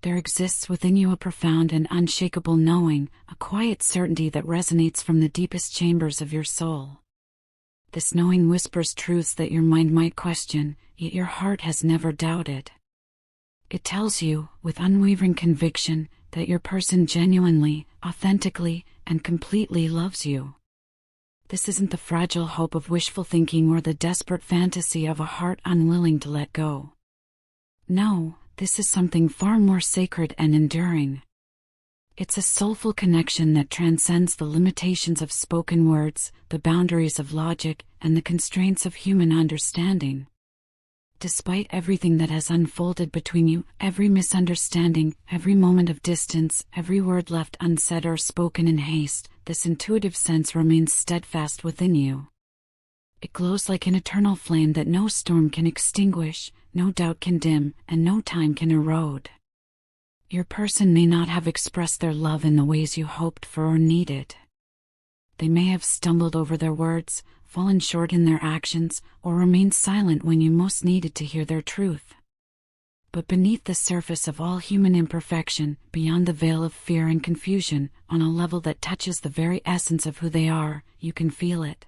There exists within you a profound and unshakable knowing, a quiet certainty that resonates from the deepest chambers of your soul. This knowing whispers truths that your mind might question, yet your heart has never doubted. It tells you, with unwavering conviction, that your person genuinely, authentically, and completely loves you. This isn't the fragile hope of wishful thinking or the desperate fantasy of a heart unwilling to let go. No, this is something far more sacred and enduring. It's a soulful connection that transcends the limitations of spoken words, the boundaries of logic, and the constraints of human understanding. Despite everything that has unfolded between you, every misunderstanding, every moment of distance, every word left unsaid or spoken in haste, this intuitive sense remains steadfast within you. It glows like an eternal flame that no storm can extinguish, no doubt can dim, and no time can erode. Your person may not have expressed their love in the ways you hoped for or needed. They may have stumbled over their words, fallen short in their actions, or remained silent when you most needed to hear their truth. But beneath the surface of all human imperfection, beyond the veil of fear and confusion, on a level that touches the very essence of who they are, you can feel it.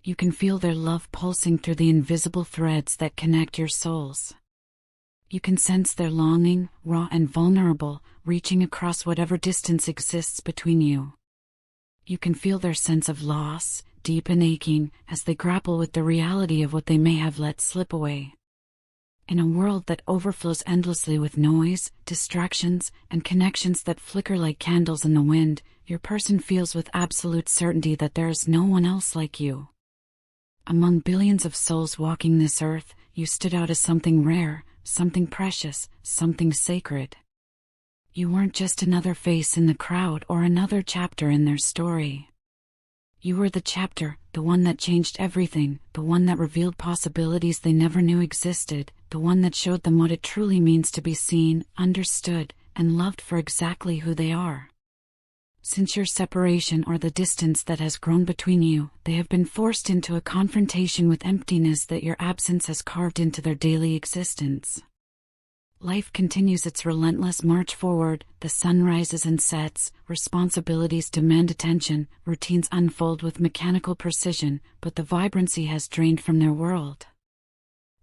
You can feel their love pulsing through the invisible threads that connect your souls. You can sense their longing, raw and vulnerable, reaching across whatever distance exists between you. You can feel their sense of loss, deep and aching, as they grapple with the reality of what they may have let slip away. In a world that overflows endlessly with noise, distractions, and connections that flicker like candles in the wind, your person feels with absolute certainty that there is no one else like you. Among billions of souls walking this earth, you stood out as something rare, something precious, something sacred. You weren't just another face in the crowd or another chapter in their story. You were the chapter, the one that changed everything, the one that revealed possibilities they never knew existed, the one that showed them what it truly means to be seen, understood, and loved for exactly who they are. Since your separation or the distance that has grown between you, they have been forced into a confrontation with emptiness that your absence has carved into their daily existence. Life continues its relentless march forward, the sun rises and sets, responsibilities demand attention, routines unfold with mechanical precision, but the vibrancy has drained from their world.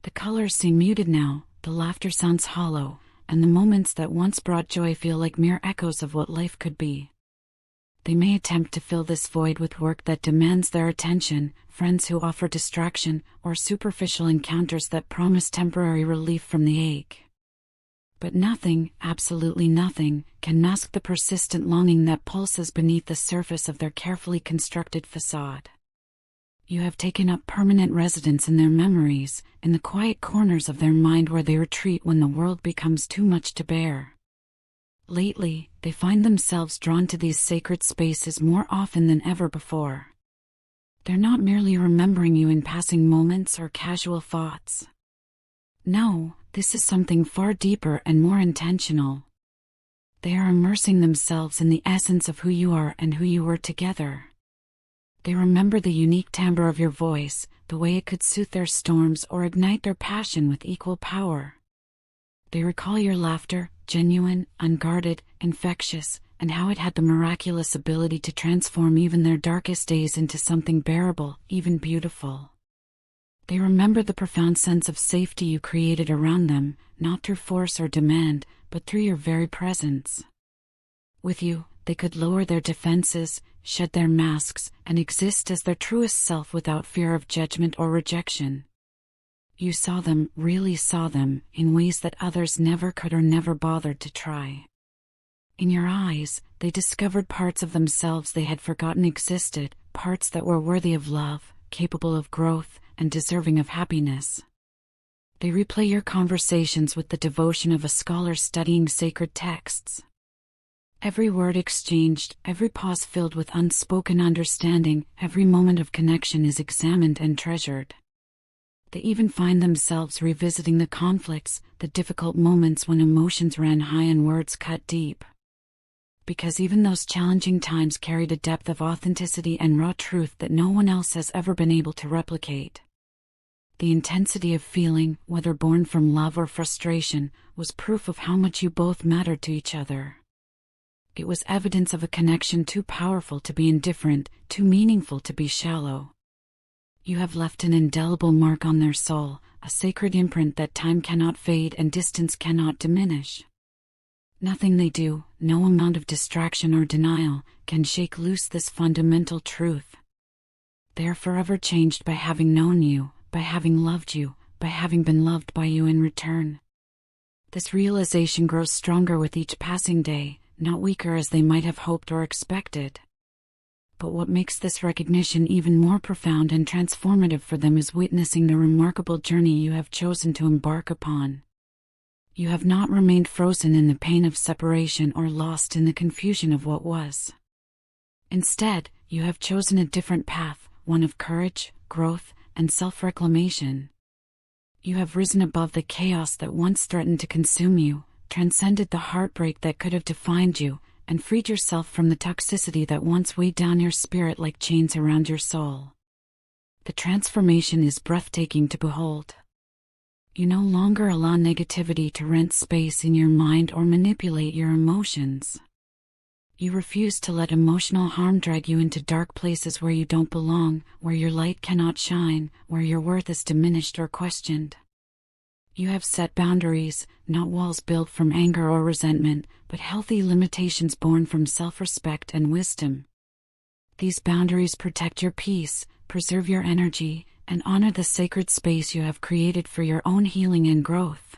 The colors seem muted now, the laughter sounds hollow, and the moments that once brought joy feel like mere echoes of what life could be. They may attempt to fill this void with work that demands their attention, friends who offer distraction, or superficial encounters that promise temporary relief from the ache. But nothing, absolutely nothing, can mask the persistent longing that pulses beneath the surface of their carefully constructed facade. You have taken up permanent residence in their memories, in the quiet corners of their mind where they retreat when the world becomes too much to bear. Lately, they find themselves drawn to these sacred spaces more often than ever before. They're not merely remembering you in passing moments or casual thoughts. No, this is something far deeper and more intentional. They are immersing themselves in the essence of who you are and who you were together. They remember the unique timbre of your voice, the way it could soothe their storms or ignite their passion with equal power. They recall your laughter, genuine, unguarded, infectious, and how it had the miraculous ability to transform even their darkest days into something bearable, even beautiful. They remember the profound sense of safety you created around them, not through force or demand, but through your very presence. With you, they could lower their defenses, shed their masks, and exist as their truest self without fear of judgment or rejection. You saw them, really saw them, in ways that others never could or never bothered to try. In your eyes, they discovered parts of themselves they had forgotten existed, parts that were worthy of love, capable of growth, and deserving of happiness. They replay your conversations with the devotion of a scholar studying sacred texts. Every word exchanged, every pause filled with unspoken understanding, every moment of connection is examined and treasured. They even find themselves revisiting the conflicts, the difficult moments when emotions ran high and words cut deep. Because even those challenging times carried a depth of authenticity and raw truth that no one else has ever been able to replicate. The intensity of feeling, whether born from love or frustration, was proof of how much you both mattered to each other. It was evidence of a connection too powerful to be indifferent, too meaningful to be shallow. You have left an indelible mark on their soul, a sacred imprint that time cannot fade and distance cannot diminish. Nothing they do, no amount of distraction or denial, can shake loose this fundamental truth. They are forever changed by having known you, by having loved you, by having been loved by you in return. This realization grows stronger with each passing day, not weaker as they might have hoped or expected. But what makes this recognition even more profound and transformative for them is witnessing the remarkable journey you have chosen to embark upon. You have not remained frozen in the pain of separation or lost in the confusion of what was. Instead, you have chosen a different path, one of courage, growth, and self-reclamation. You have risen above the chaos that once threatened to consume you, transcended the heartbreak that could have defined you, and freed yourself from the toxicity that once weighed down your spirit like chains around your soul. The transformation is breathtaking to behold. You no longer allow negativity to rent space in your mind or manipulate your emotions. You refuse to let emotional harm drag you into dark places where you don't belong, where your light cannot shine, where your worth is diminished or questioned. You have set boundaries, not walls built from anger or resentment, but healthy limitations born from self-respect and wisdom. These boundaries protect your peace, preserve your energy, and honor the sacred space you have created for your own healing and growth.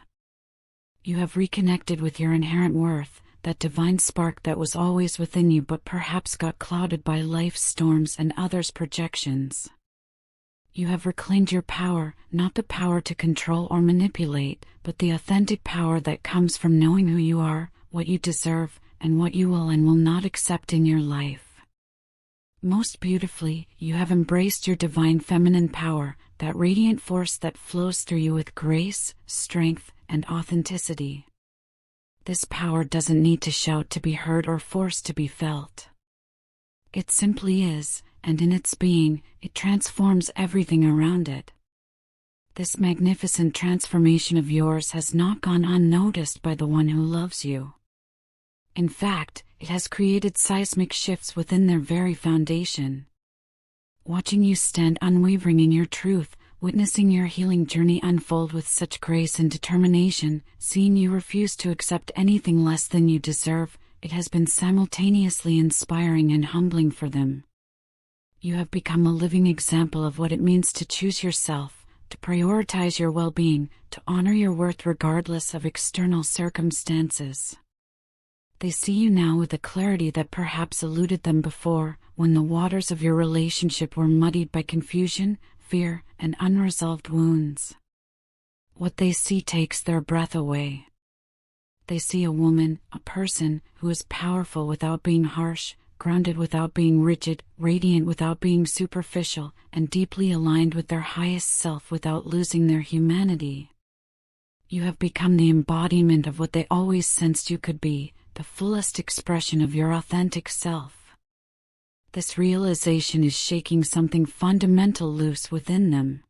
You have reconnected with your inherent worth, that divine spark that was always within you but perhaps got clouded by life's storms and others' projections. You have reclaimed your power, not the power to control or manipulate, but the authentic power that comes from knowing who you are, what you deserve, and what you will and will not accept in your life. Most beautifully, you have embraced your divine feminine power, that radiant force that flows through you with grace, strength, and authenticity. This power doesn't need to shout to be heard or force to be felt. It simply is, and in its being, it transforms everything around it. This magnificent transformation of yours has not gone unnoticed by the one who loves you. In fact, it has created seismic shifts within their very foundation. Watching you stand unwavering in your truth, witnessing your healing journey unfold with such grace and determination, seeing you refuse to accept anything less than you deserve, it has been simultaneously inspiring and humbling for them. You have become a living example of what it means to choose yourself, to prioritize your well-being, to honor your worth regardless of external circumstances. They see you now with a clarity that perhaps eluded them before, when the waters of your relationship were muddied by confusion, fear, and unresolved wounds. What they see takes their breath away. They see a woman, a person, who is powerful without being harsh, grounded without being rigid, radiant without being superficial, and deeply aligned with their highest self without losing their humanity. You have become the embodiment of what they always sensed you could be, the fullest expression of your authentic self. This realization is shaking something fundamental loose within them.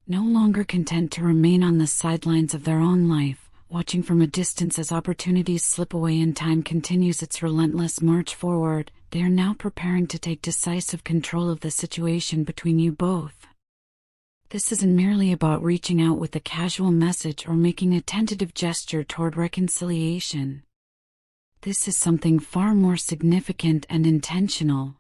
No longer content to remain on the sidelines of their own life, watching from a distance as opportunities slip away and time continues its relentless march forward, they are now preparing to take decisive control of the situation between you both. This isn't merely about reaching out with a casual message or making a tentative gesture toward reconciliation. This is something far more significant and intentional.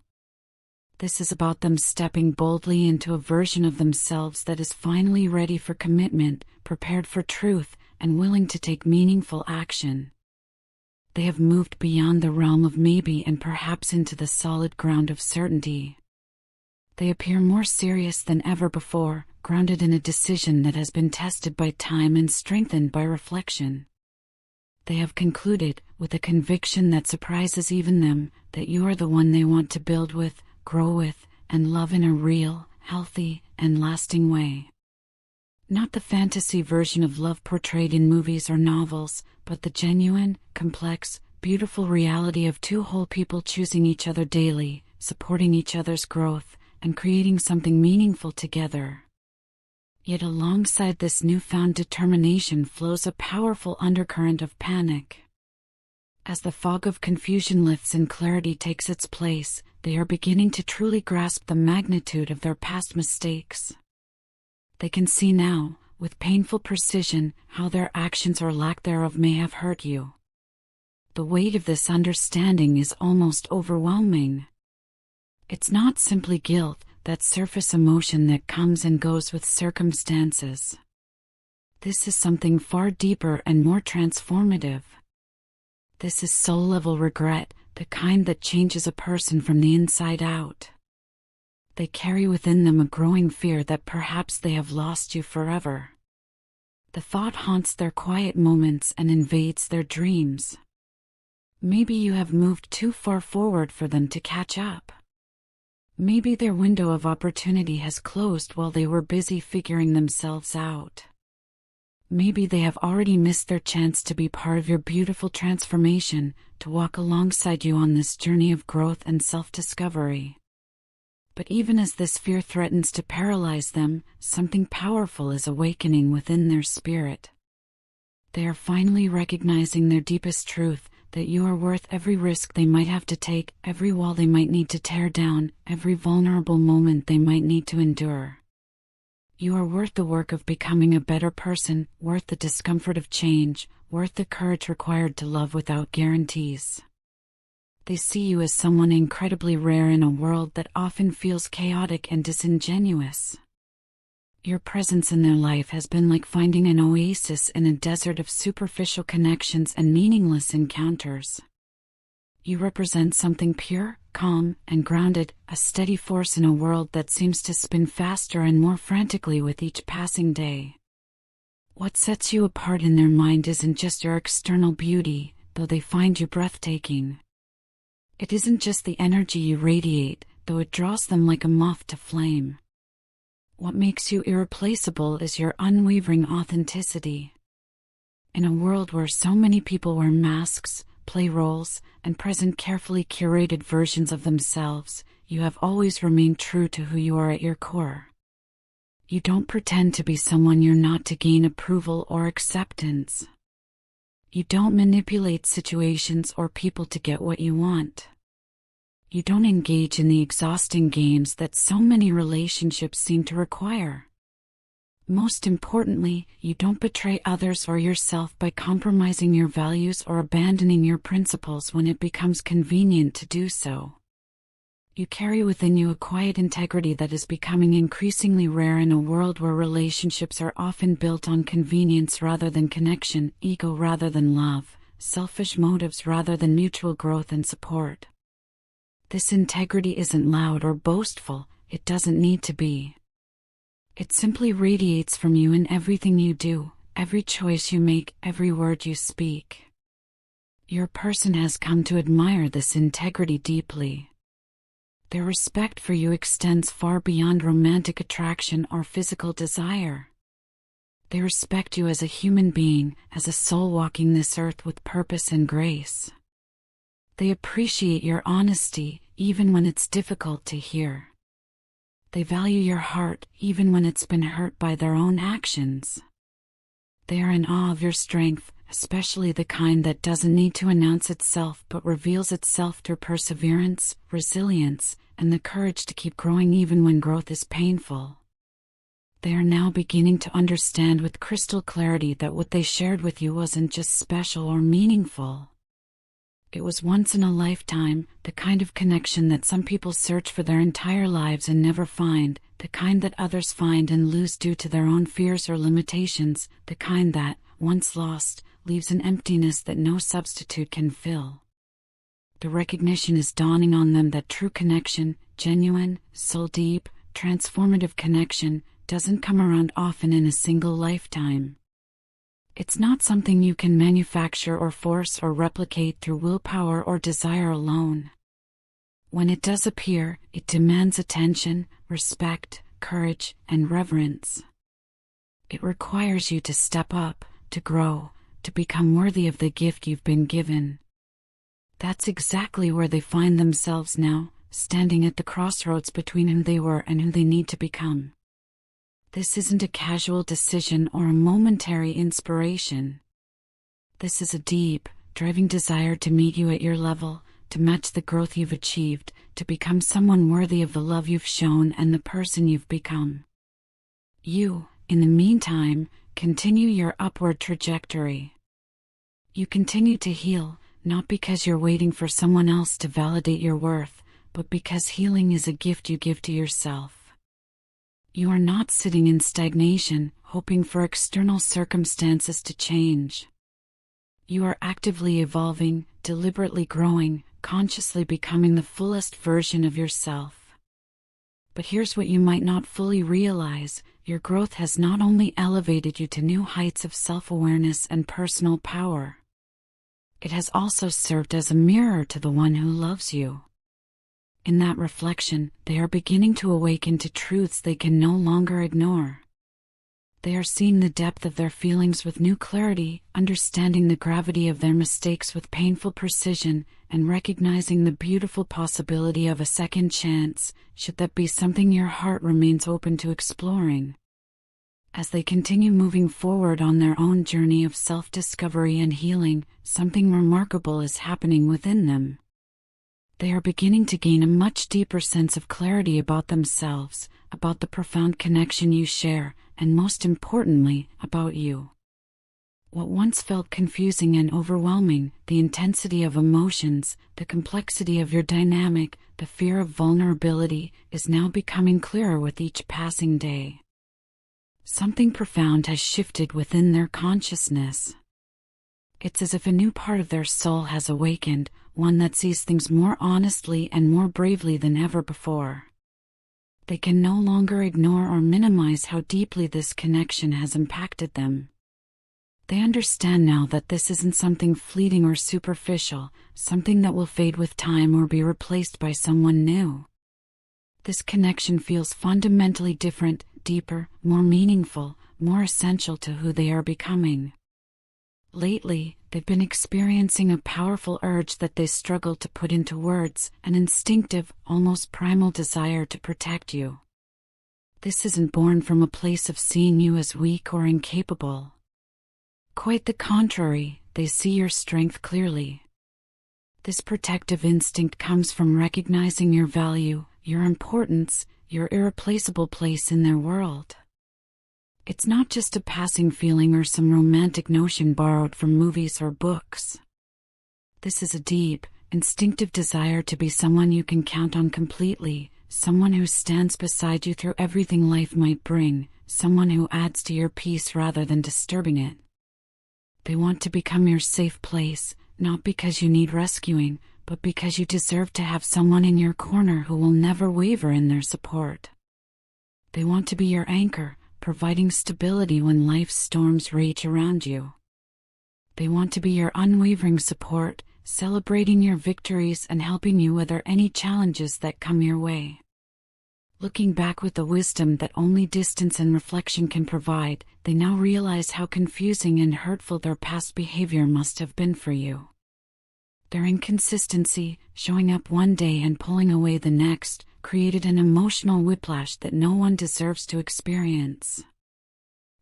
This is about them stepping boldly into a version of themselves that is finally ready for commitment, prepared for truth, and willing to take meaningful action. They have moved beyond the realm of maybe and perhaps into the solid ground of certainty. They appear more serious than ever before, grounded in a decision that has been tested by time and strengthened by reflection. They have concluded, with a conviction that surprises even them, that you are the one they want to build with, grow with, and love in a real, healthy, and lasting way. Not the fantasy version of love portrayed in movies or novels, but the genuine, complex, beautiful reality of two whole people choosing each other daily, supporting each other's growth, and creating something meaningful together. Yet alongside this newfound determination flows a powerful undercurrent of panic. As the fog of confusion lifts and clarity takes its place, they are beginning to truly grasp the magnitude of their past mistakes. They can see now, with painful precision, how their actions or lack thereof may have hurt you. The weight of this understanding is almost overwhelming. It's not simply guilt, that surface emotion that comes and goes with circumstances. This is something far deeper and more transformative. This is soul-level regret, the kind that changes a person from the inside out. They carry within them a growing fear that perhaps they have lost you forever. The thought haunts their quiet moments and invades their dreams. Maybe you have moved too far forward for them to catch up. Maybe their window of opportunity has closed while they were busy figuring themselves out. Maybe they have already missed their chance to be part of your beautiful transformation, to walk alongside you on this journey of growth and self-discovery. But even as this fear threatens to paralyze them, something powerful is awakening within their spirit. They are finally recognizing their deepest truth, that you are worth every risk they might have to take, every wall they might need to tear down, every vulnerable moment they might need to endure. You are worth the work of becoming a better person, worth the discomfort of change, worth the courage required to love without guarantees. They see you as someone incredibly rare in a world that often feels chaotic and disingenuous. Your presence in their life has been like finding an oasis in a desert of superficial connections and meaningless encounters. You represent something pure, calm, and grounded, a steady force in a world that seems to spin faster and more frantically with each passing day. What sets you apart in their mind isn't just your external beauty, though they find you breathtaking. It isn't just the energy you radiate, though it draws them like a moth to flame. What makes you irreplaceable is your unwavering authenticity. In a world where so many people wear masks, play roles, and present carefully curated versions of themselves, you have always remained true to who you are at your core. You don't pretend to be someone you're not to gain approval or acceptance. You don't manipulate situations or people to get what you want. You don't engage in the exhausting games that so many relationships seem to require. Most importantly, you don't betray others or yourself by compromising your values or abandoning your principles when it becomes convenient to do so. You carry within you a quiet integrity that is becoming increasingly rare in a world where relationships are often built on convenience rather than connection, ego rather than love, selfish motives rather than mutual growth and support. This integrity isn't loud or boastful, it doesn't need to be. It simply radiates from you in everything you do, every choice you make, every word you speak. Your person has come to admire this integrity deeply. Their respect for you extends far beyond romantic attraction or physical desire. They respect you as a human being, as a soul walking this earth with purpose and grace. They appreciate your honesty, even when it's difficult to hear. They value your heart, even when it's been hurt by their own actions. They are in awe of your strength, especially the kind that doesn't need to announce itself but reveals itself through perseverance, resilience, and the courage to keep growing even when growth is painful. They are now beginning to understand with crystal clarity that what they shared with you wasn't just special or meaningful. It was once in a lifetime, the kind of connection that some people search for their entire lives and never find, the kind that others find and lose due to their own fears or limitations, the kind that, once lost, leaves an emptiness that no substitute can fill. The recognition is dawning on them that true connection, genuine, soul-deep, transformative connection, doesn't come around often in a single lifetime. It's not something you can manufacture or force or replicate through willpower or desire alone. When it does appear, it demands attention, respect, courage, and reverence. It requires you to step up, to grow, to become worthy of the gift you've been given. That's exactly where they find themselves now, standing at the crossroads between who they were and who they need to become. This isn't a casual decision or a momentary inspiration. This is a deep, driving desire to meet you at your level, to match the growth you've achieved, to become someone worthy of the love you've shown and the person you've become. You, in the meantime, continue your upward trajectory. You continue to heal, not because you're waiting for someone else to validate your worth, but because healing is a gift you give to yourself. You are not sitting in stagnation, hoping for external circumstances to change. You are actively evolving, deliberately growing, consciously becoming the fullest version of yourself. But here's what you might not fully realize: your growth has not only elevated you to new heights of self-awareness and personal power, it has also served as a mirror to the one who loves you. In that reflection, they are beginning to awaken to truths they can no longer ignore. They are seeing the depth of their feelings with new clarity, understanding the gravity of their mistakes with painful precision, and recognizing the beautiful possibility of a second chance, should that be something your heart remains open to exploring. As they continue moving forward on their own journey of self-discovery and healing, something remarkable is happening within them. They are beginning to gain a much deeper sense of clarity about themselves, about the profound connection you share, and most importantly, about you. What once felt confusing and overwhelming, the intensity of emotions, the complexity of your dynamic, the fear of vulnerability, is now becoming clearer with each passing day. Something profound has shifted within their consciousness. It's as if a new part of their soul has awakened, one that sees things more honestly and more bravely than ever before. They can no longer ignore or minimize how deeply this connection has impacted them. They understand now that this isn't something fleeting or superficial, something that will fade with time or be replaced by someone new. This connection feels fundamentally different, deeper, more meaningful, more essential to who they are becoming. Lately, they've been experiencing a powerful urge that they struggle to put into words, an instinctive, almost primal desire to protect you. This isn't born from a place of seeing you as weak or incapable. Quite the contrary, they see your strength clearly. This protective instinct comes from recognizing your value, your importance, your irreplaceable place in their world. It's not just a passing feeling or some romantic notion borrowed from movies or books. This is a deep, instinctive desire to be someone you can count on completely, someone who stands beside you through everything life might bring, someone who adds to your peace rather than disturbing it. They want to become your safe place, not because you need rescuing, but because you deserve to have someone in your corner who will never waver in their support. They want to be your anchor, providing stability when life's storms rage around you. They want to be your unwavering support, celebrating your victories and helping you weather any challenges that come your way. Looking back with the wisdom that only distance and reflection can provide, they now realize how confusing and hurtful their past behavior must have been for you. Their inconsistency, showing up one day and pulling away the next, created an emotional whiplash that no one deserves to experience.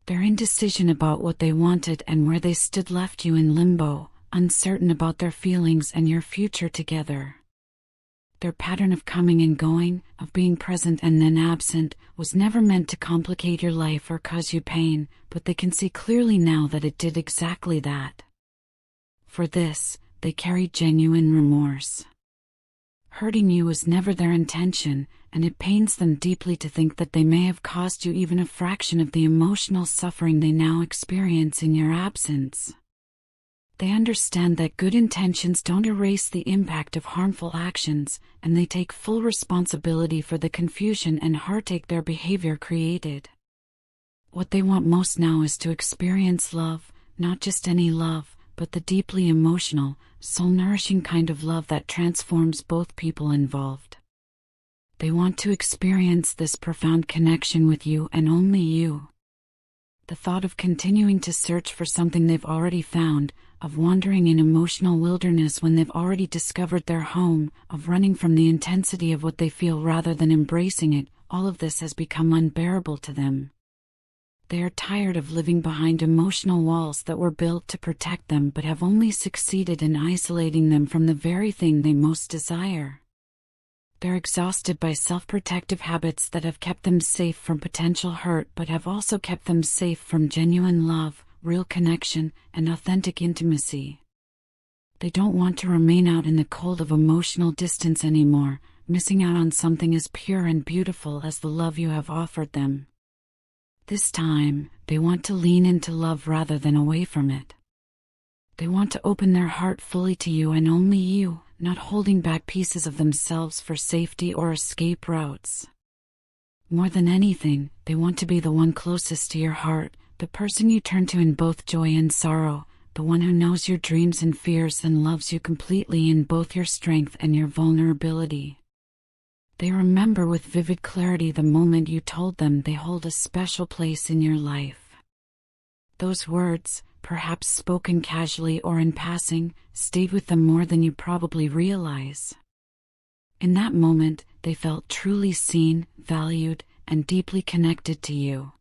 Their indecision about what they wanted and where they stood left you in limbo, uncertain about their feelings and your future together. Their pattern of coming and going, of being present and then absent, was never meant to complicate your life or cause you pain, but they can see clearly now that it did exactly that. For this, they carry genuine remorse. Hurting you was never their intention, and it pains them deeply to think that they may have caused you even a fraction of the emotional suffering they now experience in your absence. They understand that good intentions don't erase the impact of harmful actions, and they take full responsibility for the confusion and heartache their behavior created. What they want most now is to experience love, not just any love, but the deeply emotional, soul-nourishing kind of love that transforms both people involved. They want to experience this profound connection with you and only you. The thought of continuing to search for something they've already found, of wandering in emotional wilderness when they've already discovered their home, of running from the intensity of what they feel rather than embracing it, all of this has become unbearable to them. They are tired of living behind emotional walls that were built to protect them but have only succeeded in isolating them from the very thing they most desire. They're exhausted by self-protective habits that have kept them safe from potential hurt but have also kept them safe from genuine love, real connection, and authentic intimacy. They don't want to remain out in the cold of emotional distance anymore, missing out on something as pure and beautiful as the love you have offered them. This time, they want to lean into love rather than away from it. They want to open their heart fully to you and only you, not holding back pieces of themselves for safety or escape routes. More than anything, they want to be the one closest to your heart, the person you turn to in both joy and sorrow, the one who knows your dreams and fears and loves you completely in both your strength and your vulnerability. They remember with vivid clarity the moment you told them they hold a special place in your life. Those words, perhaps spoken casually or in passing, stayed with them more than you probably realize. In that moment, they felt truly seen, valued, and deeply connected to you.